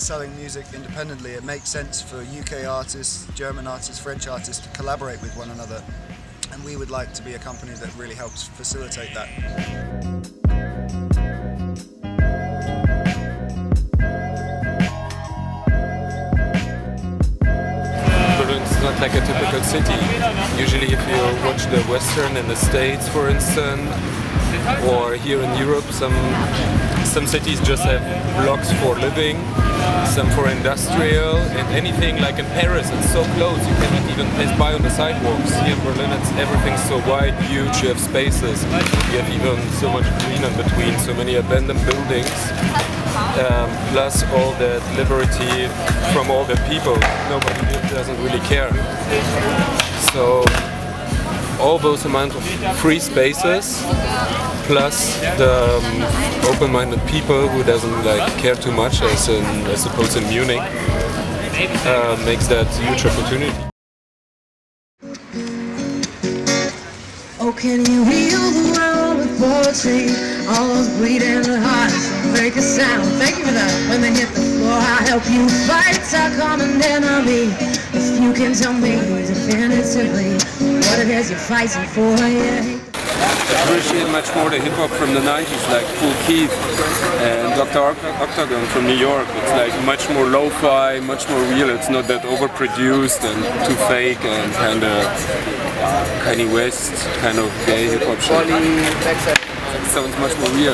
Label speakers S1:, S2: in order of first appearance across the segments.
S1: selling music independently, it makes sense for UK artists, German artists, French artists to collaborate with one another. And we would like to be a company that really helps facilitate that.
S2: It's not like a typical city. Usually if you watch the Western in the States, for instance, or here in Europe, some cities just have blocks for living, some for industrial, and anything like in Paris, it's so close, you cannot even pass by on the sidewalks. Here in Berlin, everything's so wide, huge, you have spaces, you have even so much green in between, so many abandoned buildings. Plus all that liberty from all the people, nobody doesn't really care. So all those amount of free spaces, plus the open-minded people who doesn't care too much, as I suppose in Munich, makes that huge opportunity.
S3: Oh, can you heal the world with poetry? All those bleeding hearts make a sound. Thank you for that. When they hit the floor, I'll help you fight our common enemy. If you can tell me definitively what it is you're fighting for, yeah.
S2: I appreciate much more the hip-hop from the 90s, like Cool Keith and Dr. Octagon from New York. It's like much more lo-fi, much more real. It's not that overproduced and too fake and kind of Kanye West, kind of gay hip-hop shit. It sounds much more real.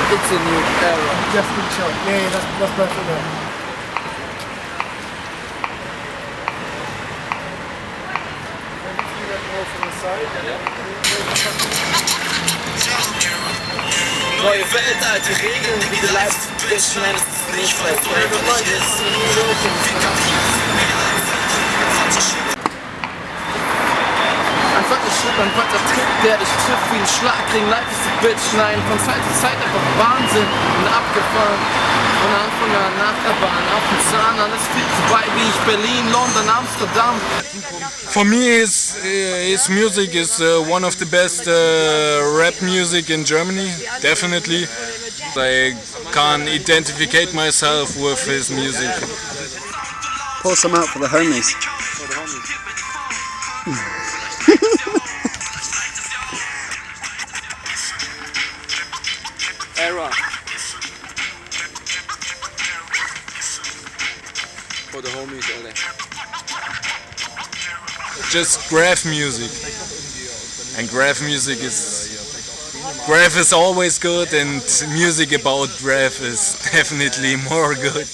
S4: It's a new era. Just been shot. Yeah, that's perfect.
S5: Neue Welt, alte Regeln, wie du bleibst, bitch, nein, es ist nicht verständlich ist.
S4: Einfach ein Schritt, ein weiter Tritt, der dich trifft wie ein Schlag gegen Life is a Bitch. Nein, von Zeit zu Zeit einfach Wahnsinn und abgefahren. Von Anfang an nach der Bahn, auf dem Zahn, alles fliegt vorbei wie ich Berlin, London, Amsterdam.
S6: For me, his music is one of the best rap music in Germany, definitely. I can identify myself with his music.
S1: Pour some out for the homies.
S2: Era. For the homies, alle.
S6: Just graph music, and graph music is always good, and music about graph is definitely more good.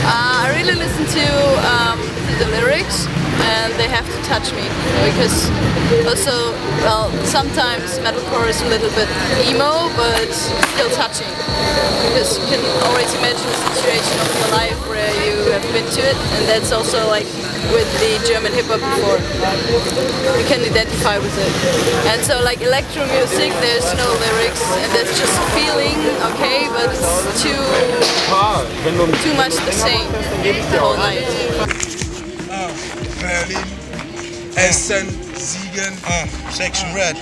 S7: I really listen to the lyrics, and they have to touch me, because also, well, sometimes metalcore is a little bit emo, but still touching, because you can always imagine a situation of your life where you have been to it, and that's also like with the German hip-hop before, you can identify with it. And so like electro music, there's no lyrics, and that's just feeling, okay, but it's too much the same the whole night.
S8: Berlin, Essen, Siegen, Sektion Red,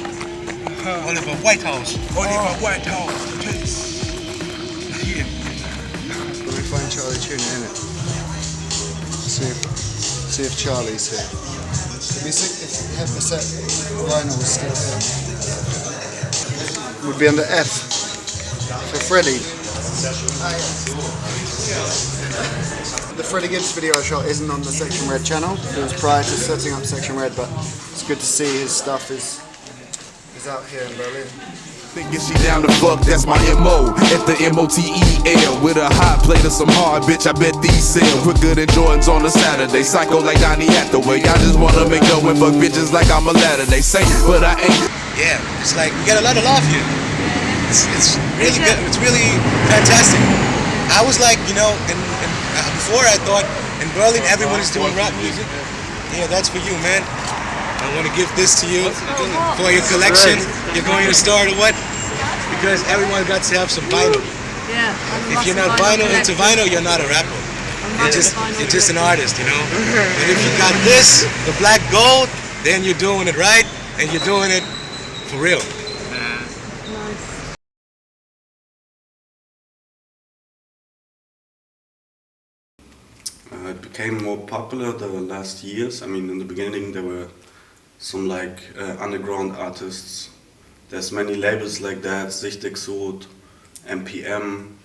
S8: Oliver Whitehouse, Whitehouse, here.
S1: Let me find Charlie tuning in it. See if Charlie's here. It'd be sick if half the set vinyl was still here. Would be under F for Freddie. The Freddie Gibbs video I shot isn't on the Sektion Red channel. It was prior to setting up Sektion Red, but it's good to see his stuff is out here in Berlin.
S9: Thinking she down to fuck, that's my MO. At the MOTEL with a hot plate of some hard, bitch. I bet these sell quicker than Jordans on a Saturday. Psycho like Donnie Hathaway. I just wanna make up and fuck bitches like I'm a ladder. They say, but I ain't.
S8: Yeah, it's like we got a lot of love here. It's really good. It's really fantastic. I was like, you know, before I thought in Berlin everybody's doing rap music. Yeah, that's for you, man. I want to give this to you for your collection. You're going to start or what? Because everyone got to have some vinyl.
S7: Yeah.
S8: If you're not into vinyl, you're not a rapper. You're just an artist, you know. And if you got this, the black gold, then you're doing it right. and you're doing it for real.
S10: It became more popular the last years. I mean, in the beginning there were some like underground artists. There's many labels like that, Sichtexot, MPM,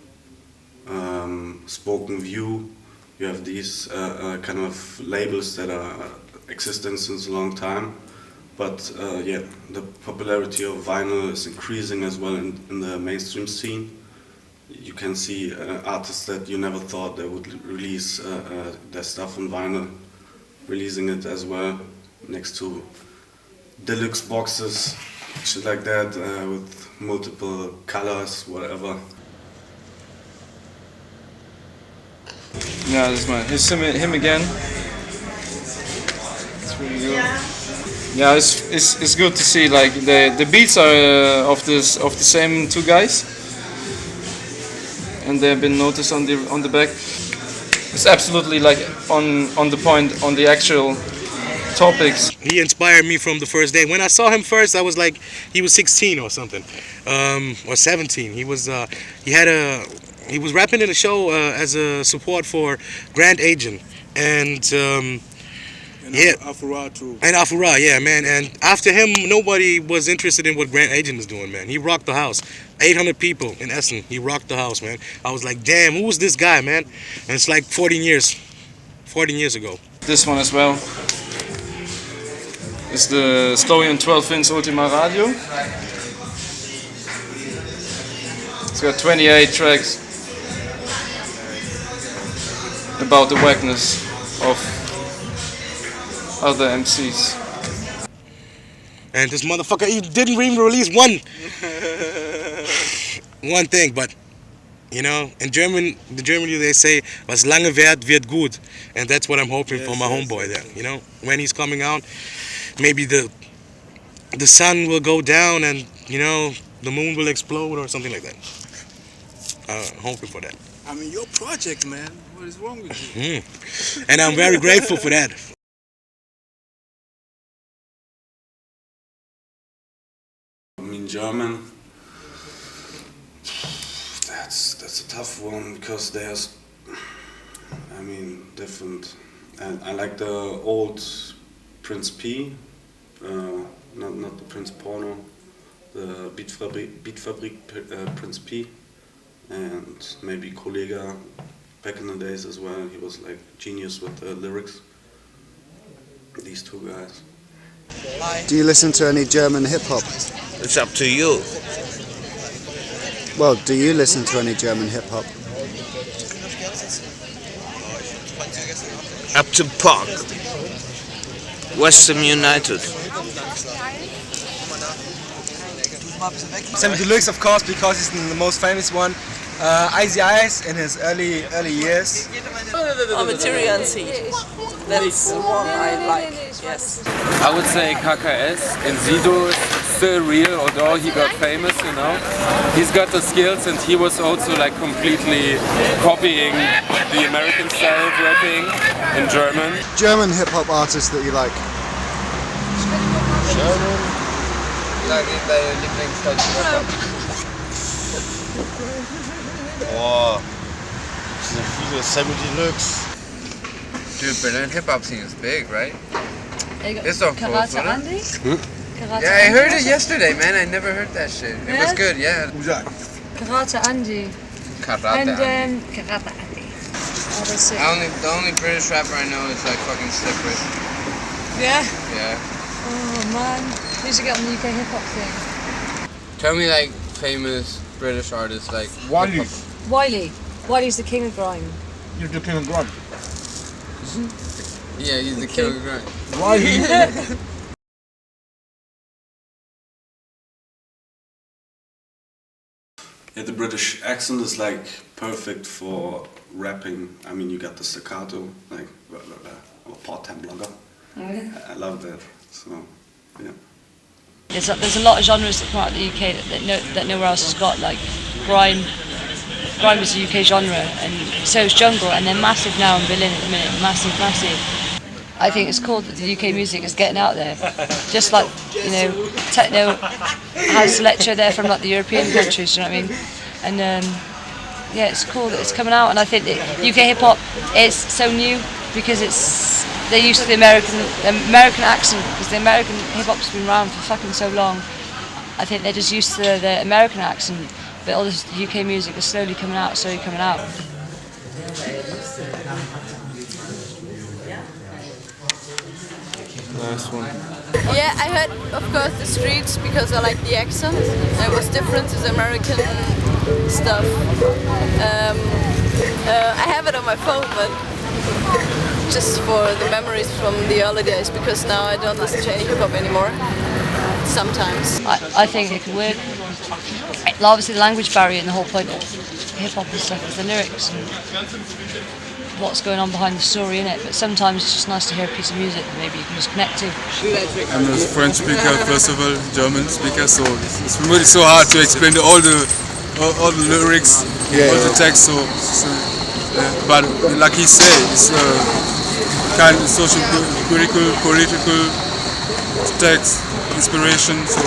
S10: Spoken View. You have these kind of labels that are existing since a long time. But yeah, the popularity of vinyl is increasing as well in the mainstream scene. You can see artists that you never thought they would release their stuff on vinyl, releasing it as well next to deluxe boxes, shit like that, with multiple colors, whatever.
S11: Yeah, this is him again. It's really good. Yeah, it's good to see like the beats are of the same two guys. And they've been noticed on the back. It's absolutely like on the point on the actual topics.
S8: He inspired me from the first day. When I saw him first, I was like, he was 16 or something, or 17. He was rapping in a show as a support for Grand Agent and yeah, Afura too. And Afura, yeah, man. And after him, nobody was interested in what Grand Agent is doing, man. He rocked the house. 800 people in Essen. He rocked the house, man. I was like, damn, who was this guy, man? And it's like 14 years ago.
S11: This one as well. It's the Stolian 12-inch Ultima Radio. It's got 28 tracks about the wackness of other MCs.
S8: And this motherfucker, he didn't even release one thing, but you know, in Germany they say, was lange währt, wird gut. And that's what I'm hoping for my homeboy there. You know, when he's coming out, maybe the sun will go down and, you know, the moon will explode or something like that. Hoping for that.
S12: I mean, your project, man. What is wrong with you?
S8: And I'm very grateful for that.
S10: I mean, German, that's a tough one because there's, I mean, different. And I like the old Prince P, not the Prince Porno, the Beatfabrik Prince P, and maybe Kollega back in the days as well. He was like genius with the lyrics. These two guys.
S1: Do you listen to any German hip hop?
S13: It's up to you.
S1: Well, do you listen to any German hip hop?
S13: Up to Park. West Ham United.
S14: Sammy Deluxe, of course, because he's the most famous one. Icy Ice in his early years.
S15: Material Seed. That's the one I like, yes.
S2: I would say KKS and Sido is still real, although he got famous, you know. He's got the skills and he was also like completely copying the American style of rapping in German.
S1: German hip hop artists that you like?
S16: German? Deine Lieblingsdeutsche Rapper? Boah, es sind viele. Sammy Deluxe. Dude, Berlin hip hop scene is big, right? It's so cool,
S17: Karate Andy?
S16: Yeah, I heard it yesterday, man. I never heard that shit. It was good, yeah.
S17: Karate Andy.
S16: Karate
S17: And Karate Andy. Oh, that's sick.
S16: The only British rapper I know is like fucking Slippery.
S17: Yeah?
S16: Yeah.
S17: Oh man. You should get on the UK hip hop thing.
S16: Tell me like famous British artists like
S14: Wiley.
S17: Wiley. Wiley's the king of grime.
S14: You're the king of grime.
S16: Yeah, he's the king of grime.
S14: Wiley.
S10: Yeah, the British accent is like perfect for rapping. I mean, you got the staccato, like I'm a part-time blogger. I love that. So, yeah.
S18: There's a lot of genres that come out of the UK that nowhere else has got. Like grime is a UK genre, and so is jungle, and they're massive now in Berlin at the minute. Massive. I think it's cool that the UK music is getting out there. Just like, you know, techno, house, electro, they're from like the European countries, you know what I mean? And yeah, it's cool that it's coming out, and I think that UK hip hop is so new because they're used to the American accent, because the American hip hop's been around for fucking so long. I think they're just used to the American accent, but all this UK music is slowly coming out,
S11: Nice one.
S7: Yeah, I heard, of course, the streets because I like the accent. It was different to the American stuff. I have it on my phone, but just for the memories from the early days, because now I don't listen to any hip hop anymore. Sometimes.
S18: I think it can work. Obviously, the language barrier and the whole point of hip hop and stuff is the lyrics and what's going on behind the story in it. But sometimes it's just nice to hear a piece of music that maybe you can just connect to.
S6: I'm a French speaker, first of all, German speaker, so it's really so hard to explain all the lyrics, all the text. But like he said, it's kind of social, critical, political text, inspiration. So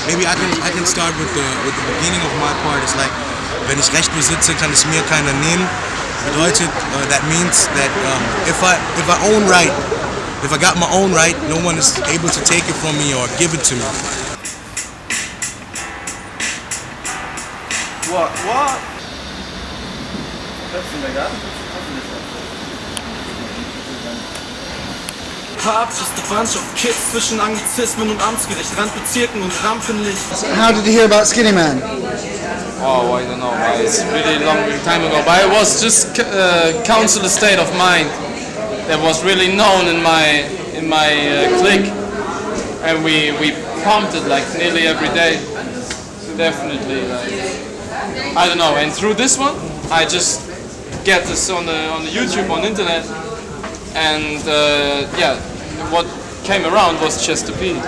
S8: maybe I can start with the beginning of my part. It's like, wenn ich Recht besitze, kann es mir keiner nehmen. Bedeutet, that means that if I own right, if I got my own right, no one is able to take it from me or give it to me.
S4: What? Just a bunch of kids zwischen Anglizismen und Amtsgericht, Randbezirken und Rampenlicht.
S1: How did you hear about Skinny Man?
S11: Oh, I don't know. It's really long time ago. But I was just council state of mind that was really known in my clique, and we pumped it like nearly every day. So definitely, like, I don't know. And through this one, I just get this on the YouTube, on internet, and yeah, what came around was Chester P.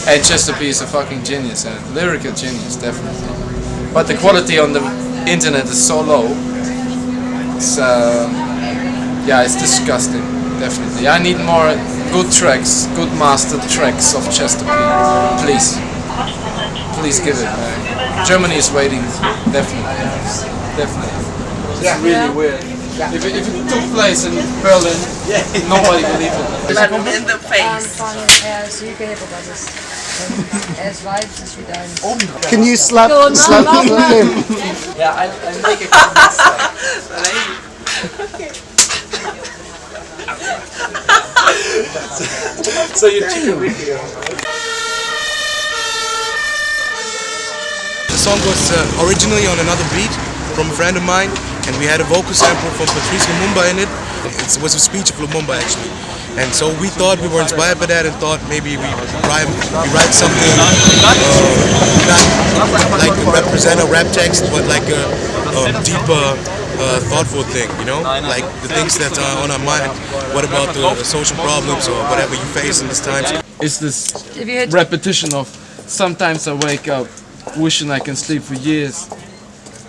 S19: And Chester P is a fucking genius, a lyrical genius, definitely. But the quality on the internet is so low. It's yeah, it's disgusting, definitely. I need more good tracks, good mastered tracks of Chester P. Please, please give it. Germany is waiting, definitely.
S11: It's really weird. If it took place in Berlin, nobody believed it.
S15: In the face.
S1: Can you slap him?
S15: Yeah, I'll make a comment.
S8: So you chicken video. The song was originally on another beat from a friend of mine, and we had a vocal sample from Patrice Lumumba in it. It was a speech of Lumumba actually. And so we thought, we were inspired by that and thought maybe we write something not like represent a rap text, but like a deeper, thoughtful thing, you know? Like the things that are on our mind. What about the social problems or whatever you face in this time?
S11: It's this repetition of sometimes I wake up wishing I can sleep for years.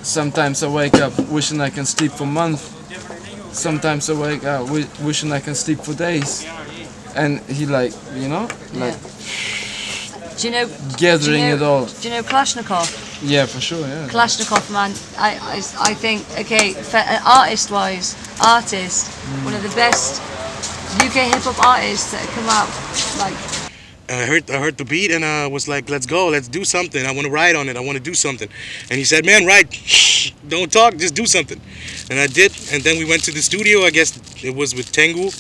S11: Sometimes I wake up wishing I can sleep for months. Sometimes I wake up wishing I can sleep for days. And he like, you know, like
S18: do you know,
S11: gathering it all.
S18: Do you know Kalashnikov?
S11: Yeah, for sure, yeah.
S18: Kalashnikov, man, I think, okay, artist-wise, one of the best UK hip-hop artists that have come out, like.
S8: I heard the beat and I was like, let's go, let's do something. I want to write on it, I want to do something. And he said, man, write, don't talk, just do something. And I did, and then we went to the studio. I guess it was with Tengu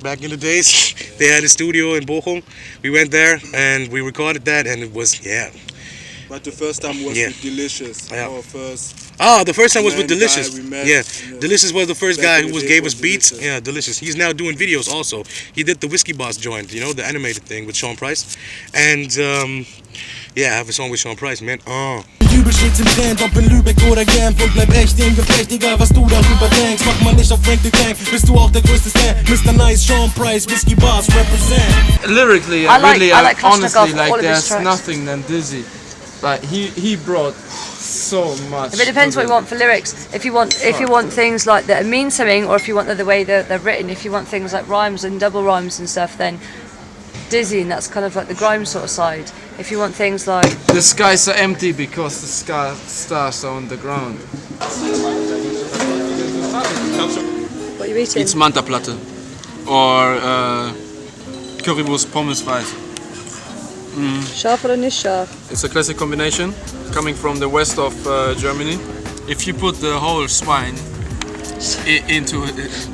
S8: back in the days. They had a studio in Bochum. We went there and we recorded that, and it was, yeah.
S12: But the first time was with Delicious.
S8: Yeah.
S12: Our first
S8: the first time was with Delicious. Yeah, Delicious was the first guy who gave us beats.
S12: Delicious.
S8: Yeah, Delicious. He's now doing videos also. He did the Whiskey Boss joint, you know, the animated thing with Sean Price. And yeah, I have a song with Sean Price, man.
S20: Jubel steht's im Trend, ob in Lübeck oder Genf und bleib echt im Gefecht, egal was du darüber denkst. Mach mal nicht auf Frank the Tank, bist du auch der größte Fan. Mr. Nice, Sean Price, Whiskey Boss, represent.
S11: Lyrically,
S18: I like
S11: honestly, like
S18: all of his
S11: there's
S18: tracks.
S11: nothing than Dizzy. Like he brought
S19: so much.
S18: But it depends what you want for lyrics. If you want things like that mean something, or if you want the way they're written. If you want things like rhymes and double rhymes and stuff, then Dizzy, and that's kind of like the grime sort of side. If you want things like
S19: the skies are empty because the stars are on the ground.
S18: What are you eating?
S19: It's Manta-Platte or Currywurst Pommes Weiß.
S18: Scharf oder nicht scharf?
S19: It's a classic combination coming from the west of Germany. If you put the whole swine into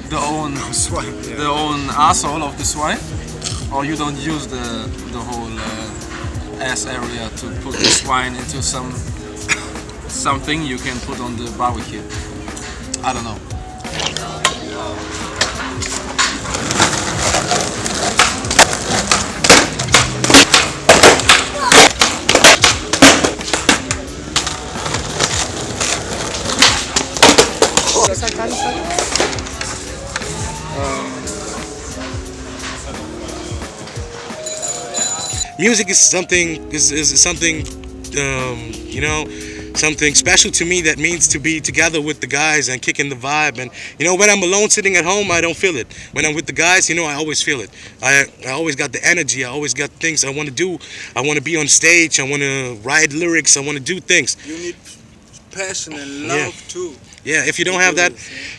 S19: the own arsehole of the swine, or you don't use the whole ass area to put the swine into something you can put on the barbecue. I don't know.
S8: Music is something you know, something special to me that means to be together with the guys and kicking the vibe. And you know, when I'm alone sitting at home, I don't feel it. When I'm with the guys, you know, I always feel it. I always got the energy. I always got things I want to do. I want to be on stage. I want to write lyrics. I want to do things.
S12: You need passion and love too.
S8: Yeah, if you don't have that,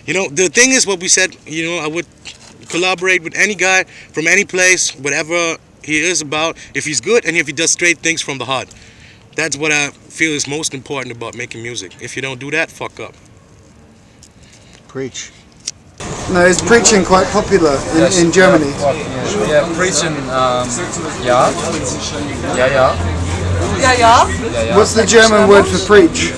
S8: you know, the thing is what we said, you know, I would collaborate with any guy from any place, whatever he is about, if he's good and if he does straight things from the heart. That's what I feel is most important about making music. If you don't do that, fuck up.
S1: Preach. No, is preaching quite popular in Germany?
S19: Yeah, preaching, yeah.
S1: What's the German word for preach?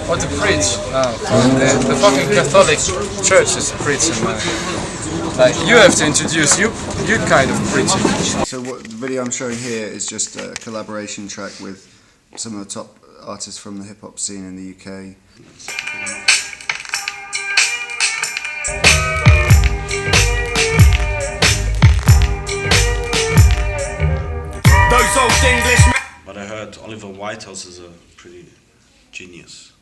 S19: What to preach? The fucking Catholic Church is preaching, man. Like, you have to introduce you kind of preaching.
S1: So what the video I'm showing here is just a collaboration track with some of the top artists from the hip hop scene in the UK.
S10: Those old English. But I heard Oliver Whitehouse is a pretty genius.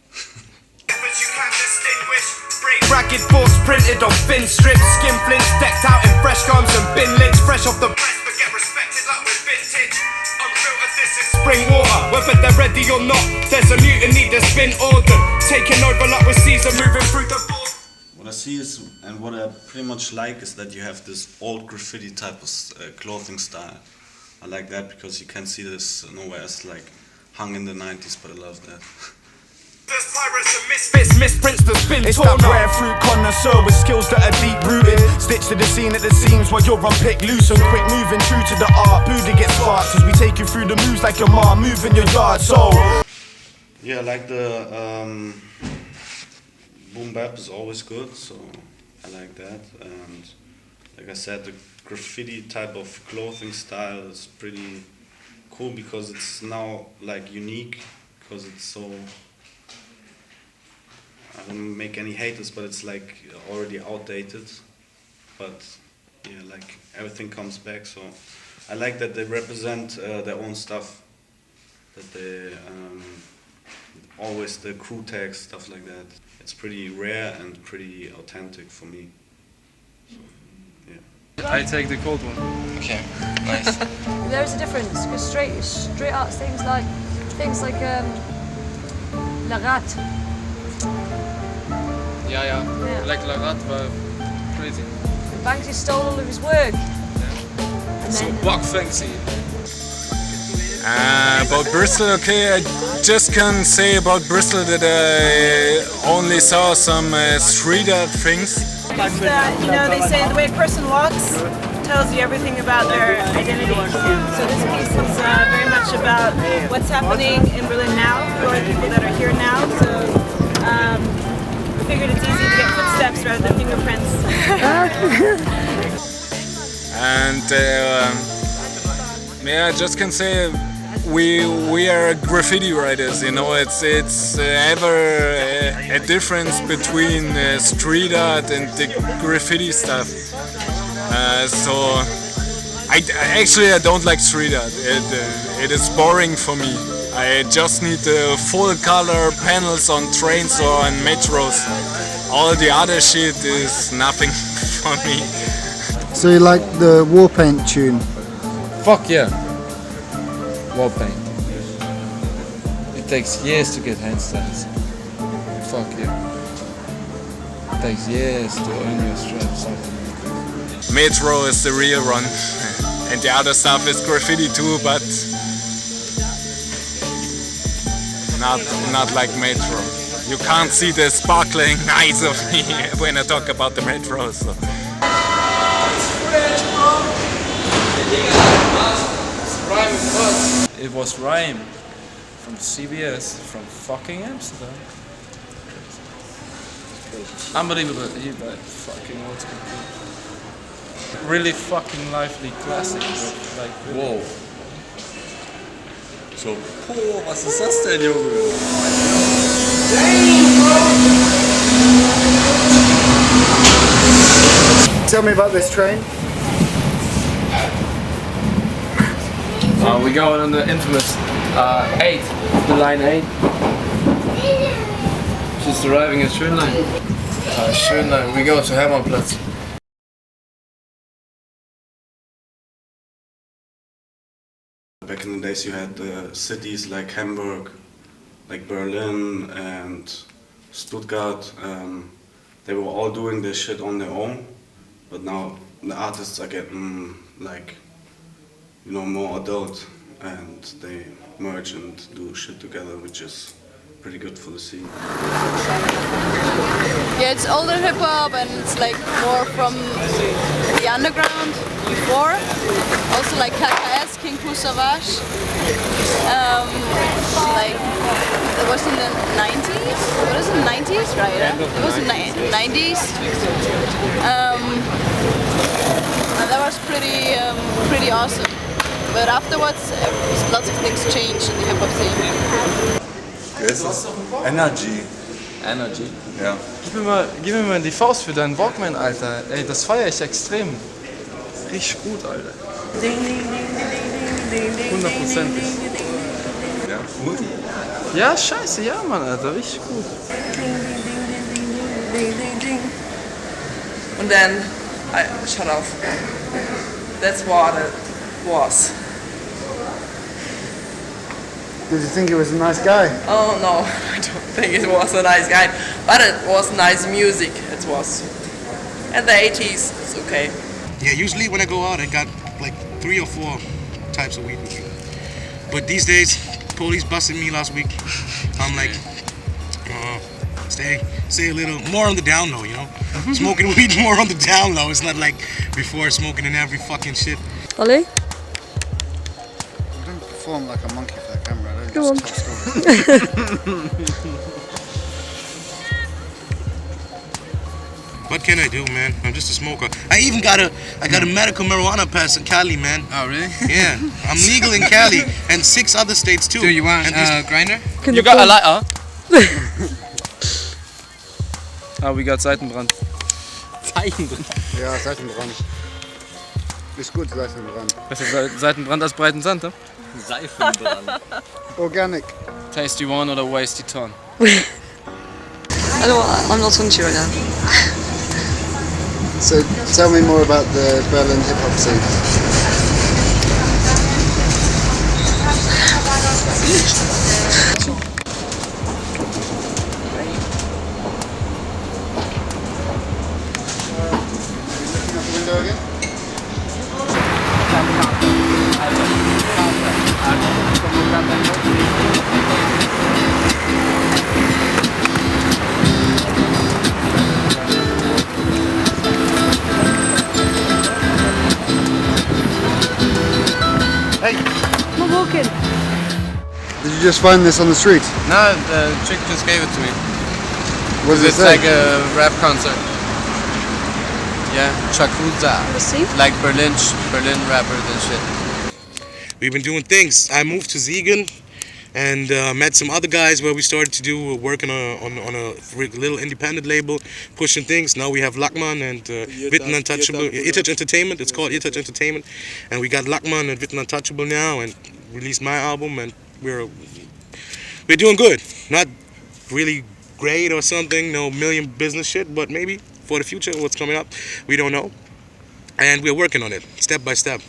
S21: Ragged balls printed on thin strips, skin flints decked out in fresh garms and bin lids, fresh off the press but get respected like with vintage. Unfiltered, this is spring water, whether they're ready or not. There's a mutiny that's been ordered, taking over like with Caesar moving through the board.
S10: What I see is, and what I pretty much like, is that you have this old graffiti type of clothing style. I like that because you can see this nowhere else, like hung in the 90s, but I love that.
S21: There's pirates and misfits, misprints that's been it's torn that rare fruit connoisseur with skills that are deep rooted. Stitched to the scene at the seams while you're unpicked loose and quick moving true to the art. Buddha gets sparked as we take you through the moves like your mom moving your yard. So
S10: yeah, I like the boom bap is always good, so I like that. And like I said, the graffiti type of clothing style is pretty cool because it's now like unique, because it's so, I don't make any haters, but it's like already outdated. But yeah, like everything comes back. So I like that they represent their own stuff. That they always the crew tags, stuff like that. It's pretty rare and pretty authentic for me. So, yeah.
S19: I take the cold one.
S13: Okay, nice.
S18: There is a difference because straight art's things like La Rat.
S19: Yeah. Like La Rat were crazy.
S18: Banksy stole all of his work.
S19: Yeah. So buck fancy.
S6: About Bristol, okay, I just can say about Bristol that I only saw some street art things.
S22: It's that, you know, they say the way a person walks tells you everything about their identity. So this piece is very much about what's happening in Berlin now, who are the people that are here now. So I figured it's easy to get footsteps rather than fingerprints.
S6: And yeah, I just can say we are graffiti writers, you know. It's ever a difference between street art and the graffiti stuff. So I don't like street art. It is boring for me. I just need the full color panels on trains or on metros. All the other shit is nothing for me.
S1: So you like the war paint tune?
S19: Fuck yeah. War paint. It takes years to get handstands. Fuck yeah. It takes years to earn your stripes.
S6: Metro is the real one. And the other stuff is graffiti too, but not like Metro. You can't see the sparkling eyes of me when I talk about the Metro. So.
S19: It was Rhyme from CBS from fucking Amsterdam. Unbelievable, he died fucking old school. Really fucking lively classic. Like, really.
S3: Wow. So, was ist das denn, Junge?
S1: Tell me about this train.
S11: We're going on the infamous 8, the line 8. Just arriving at Schönlein. Schönlein, we go to Hermannplatz.
S10: Back in the days you had cities like Hamburg, like Berlin and Stuttgart. They were all doing their shit on their own, but now the artists are getting like, you know, more adult and they merge and do shit together, which is pretty good for the scene.
S7: Yeah, it's older hip hop and it's like more from the underground before. Also like KKS, King Fu Savage. Like it was in the 90s. What is it? 90s, right? It was in the 90s. And that was pretty awesome. But afterwards, lots of things changed in the hip hop scene.
S3: Yes, Energy.
S19: Energy?
S3: Ja.
S19: Gib mir mal die Faust für deinen Walkman, Alter. Ey, das feiere ich extrem. Richtig gut, Alter. 100%.
S3: Ja, gut.
S19: Ja, scheiße, ja, Mann, Alter, richtig gut.
S15: And then I shut off. That's what it was.
S1: Did you think he was a nice guy?
S15: Oh no, I don't think it was a nice guy, but it was nice music. It was. In the 80s, it's okay.
S8: Yeah, usually when I go out, I got like 3 or 4 types of weed with me. But these days, police busted me last week. I'm like, stay a little more on the down low, you know? Smoking weed more on the down low. It's not like before smoking in every fucking shit.
S17: Ollie?
S1: I don't perform like a monkey for the camera. I don't
S17: Go on.
S1: just tell stories.
S8: What can I do, man? I'm just a smoker. I even got a medical marijuana pass in Cali, man.
S14: Oh, really?
S8: Yeah, I'm legal in Cali and 6 other states too.
S14: Do you want
S8: And
S14: a grinder?
S19: You got a lighter? We got Seitenbrand.
S1: Seitenbrand? Ja, Seitenbrand. Ist gut, Seitenbrand.
S19: Besser Seitenbrand als breiten Sand, ne?
S16: Seifenbrand.
S1: Organic.
S19: Tasty one or wasty ton?
S18: I don't want, I'm not talking to you right now.
S1: So tell me more about the Berlin hip hop scene. Window again? Hey!
S17: I'm walking.
S1: Did you just find this on the street?
S19: No, the chick just gave it to me.
S1: What does it
S19: It's
S1: say?
S19: like a rap concert. Yeah, Chakuza. Like Berlin rappers and shit.
S8: We've been doing things. I moved to Siegen and met some other guys where we started to do working on a little independent label, pushing things. Now we have Lackman and Witten Untouchable. Itach Entertainment. It's called Itach Entertainment, and we got Lackman and Witten Untouchable now, and released my album, and
S5: we're doing good. Not really great or something, no million business shit, but maybe for the future, what's coming up, we don't know. And we're working on it, step by step.